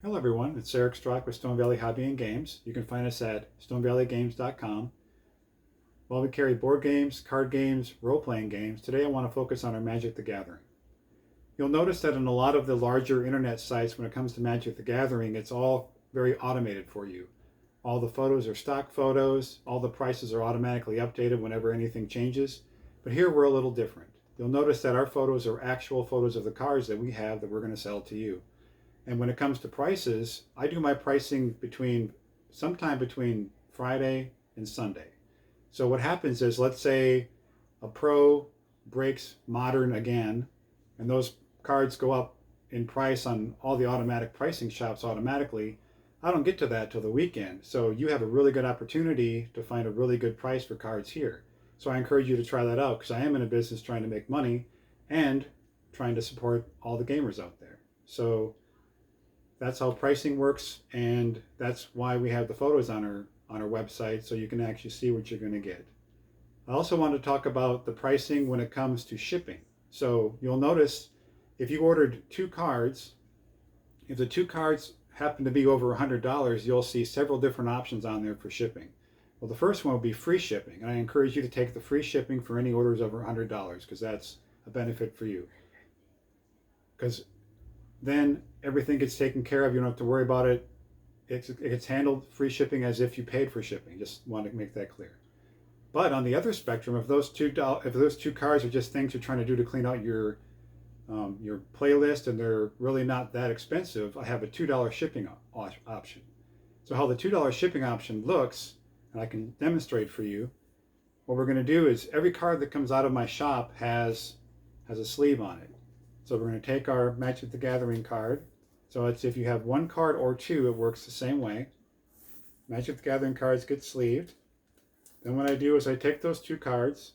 Hello everyone, it's Eric Strock with Stone Valley Hobby and Games. You can find us at stonevalleygames.com. While we carry board games, card games, role-playing games, today I want to focus on our Magic the Gathering. You'll notice that in a lot of the larger internet sites when it comes to Magic the Gathering, it's all very automated for you. All the photos are stock photos, all the prices are automatically updated whenever anything changes, but here we're a little different. You'll notice that our photos are actual photos of the cards that we have that we're going to sell to you. And when it comes to prices, I do my pricing sometime between Friday and Sunday. So what happens is, let's say a pro breaks modern again, and those cards go up in price on all the automatic pricing shops automatically. I don't get to that till the weekend. So you have a really good opportunity to find a really good price for cards here. So I encourage you to try that out because I am in a business trying to make money and trying to support all the gamers out there. So that's how pricing works, and that's why we have the photos on our website, so you can actually see what you're going to get. I also want to talk about the pricing when it comes to shipping. So you'll notice if you ordered two cards, if the two cards happen to be over $100, you'll see several different options on there for shipping. Well, the first one will be free shipping, and I encourage you to take the free shipping for any orders over $100 because that's a benefit for you. Because then everything gets taken care of. You don't have to worry about it. It's handled free shipping as if you paid for shipping. Just want to make that clear. But on the other spectrum, if those two cards are just things you're trying to do to clean out your playlist and they're really not that expensive, I have a $2 shipping option. So how the $2 shipping option looks, and I can demonstrate for you. What we're going to do is every card that comes out of my shop has a sleeve on it. So we're going to take our Magic the Gathering card. So it's if you have one card or two, it works the same way. Magic the Gathering cards get sleeved. Then what I do is I take those two cards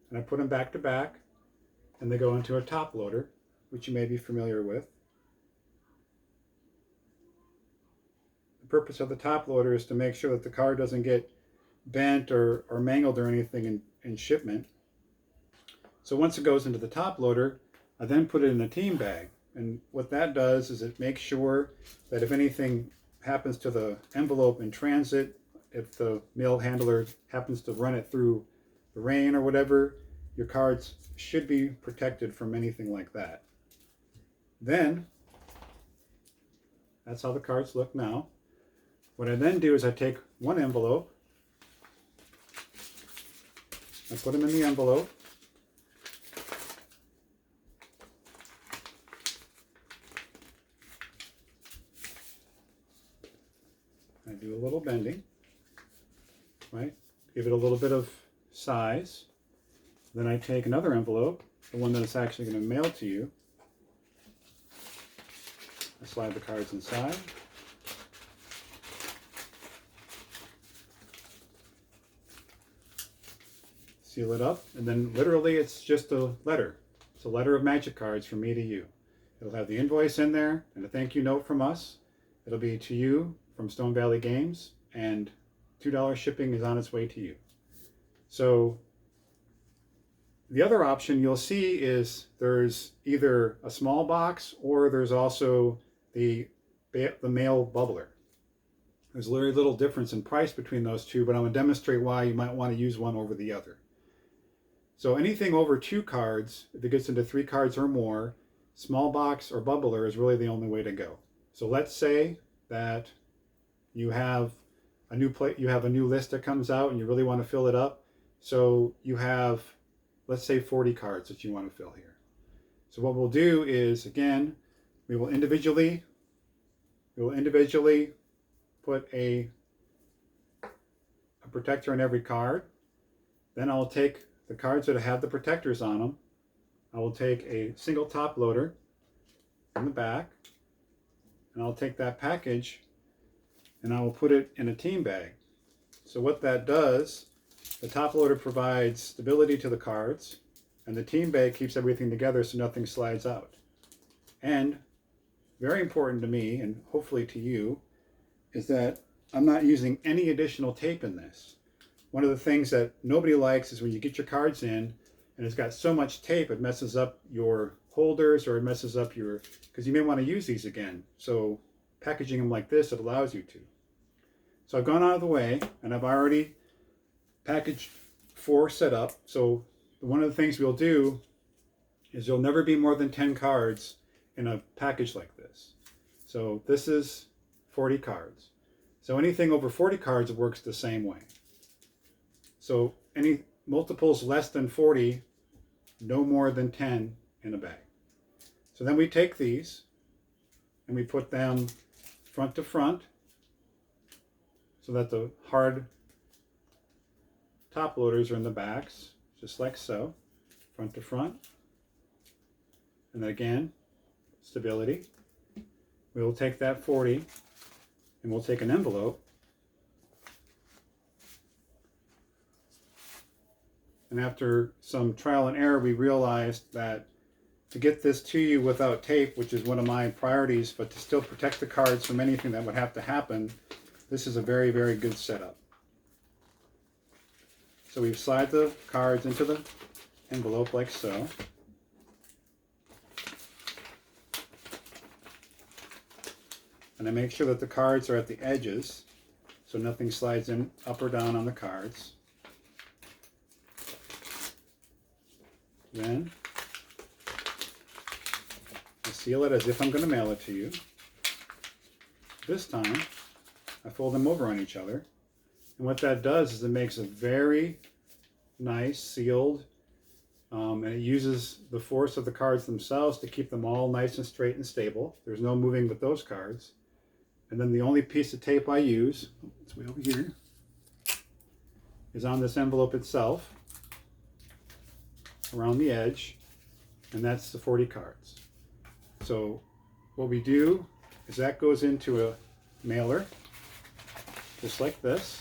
and I put them back to back, and they go into a top loader, which you may be familiar with. The purpose of the top loader is to make sure that the card doesn't get bent or mangled or anything in shipment. So once it goes into the top loader, I then put it in a team bag, and what that does is it makes sure that if anything happens to the envelope in transit, if the mail handler happens to run it through the rain or whatever, your cards should be protected from anything like that. Then, that's how the cards look now. What I then do is I take one envelope, I put them in the envelope, I do a little bending, right? Give it a little bit of size. Then I take another envelope, the one that it's actually going to mail to you. I slide the cards inside. Seal it up, and then literally it's just a letter. It's a letter of Magic cards from me to you. It'll have the invoice in there and a thank you note from us. It'll be to you from Stone Valley Games, and $2 shipping is on its way to you. So the other option you'll see is there's either a small box or there's also the mail bubbler. There's very little difference in price between those two, but I'm going to demonstrate why you might want to use one over the other. So anything over 2 cards, if it gets into 3 cards or more, small box or bubbler is really the only way to go. So let's say that you have a new list that comes out and you really want to fill it up. So you have, let's say, 40 cards that you want to fill here. So what we'll do is, again, we will individually put a protector on every card. Then I'll take the cards that have the protectors on them. I will take a single top loader in the back, and I'll take that package and I will put it in a team bag. So what that does, the top loader provides stability to the cards, and the team bag keeps everything together so nothing slides out. And very important to me, and hopefully to you, is that I'm not using any additional tape in this. One of the things that nobody likes is when you get your cards in and it's got so much tape it messes up your holders, or it messes up your, because you may want to use these again. So packaging them like this, it allows you to. So I've gone out of the way and I've already packaged 4 set up. So one of the things we'll do is there'll never be more than 10 cards in a package like this. So this is 40 cards. So anything over 40 cards works the same way. So any multiples less than 40, no more than 10 in a bag. So then we take these and we put them front to front so that the hard top loaders are in the backs, just like so, front to front. And then again, stability. We will take that 40 and we'll take an envelope and after some trial and error we realized that to get this to you without tape, which is one of my priorities, but to still protect the cards from anything that would have to happen, this is a very, very good setup. So we slide the cards into the envelope like so. And I make sure that the cards are at the edges so nothing slides in up or down on the cards. Then I seal it as if I'm going to mail it to you. This time I fold them over on each other. And what that does is it makes a very nice sealed, and it uses the force of the cards themselves to keep them all nice and straight and stable. There's no moving with those cards. And then the only piece of tape I use, it's way over here, is on this envelope itself, around the edge, and that's the 40 cards. So what we do is that goes into a mailer, just like this.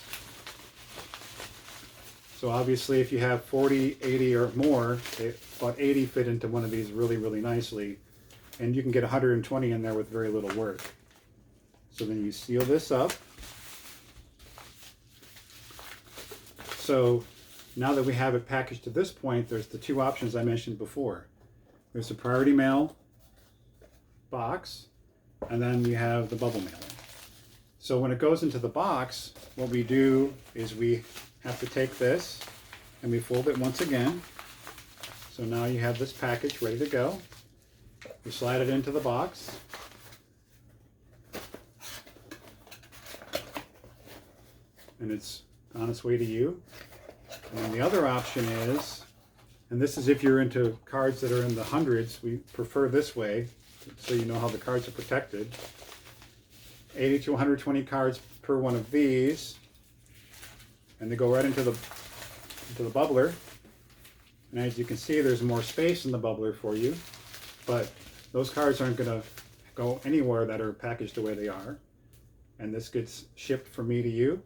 So obviously if you have 40, 80 or more, about 80 fit into one of these really, really nicely, and you can get 120 in there with very little work. So then you seal this up. So now that we have it packaged to this point, there's the 2 options I mentioned before. There's the priority mail box, and then you have the bubble mailer. So when it goes into the box, what we do is we have to take this and we fold it once again. So now you have this package ready to go. We slide it into the box. And it's on its way to you. And then the other option is, and this is if you're into cards that are in the hundreds, we prefer this way, so you know how the cards are protected. 80 to 120 cards per one of these, and they go right into the bubbler. And as you can see, there's more space in the bubbler for you, but those cards aren't going to go anywhere that are packaged the way they are. And this gets shipped from me to you,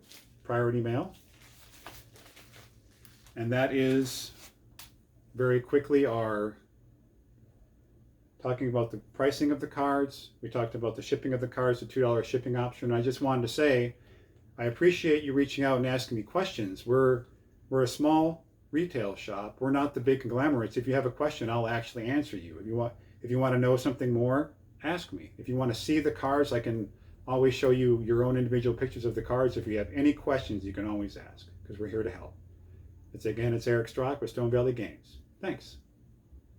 priority mail. And that is very quickly our talking about the pricing of the cards. We talked about the shipping of the cards, the $2 shipping option. I just wanted to say, I appreciate you reaching out and asking me questions. We're a small retail shop. We're not the big conglomerates. If you have a question, I'll actually answer you. If you want to know something more, ask me. If you want to see the cards, I can always show you your own individual pictures of the cards. If you have any questions, you can always ask, because we're here to help. It's Eric Strock with Stone Valley Games. Thanks.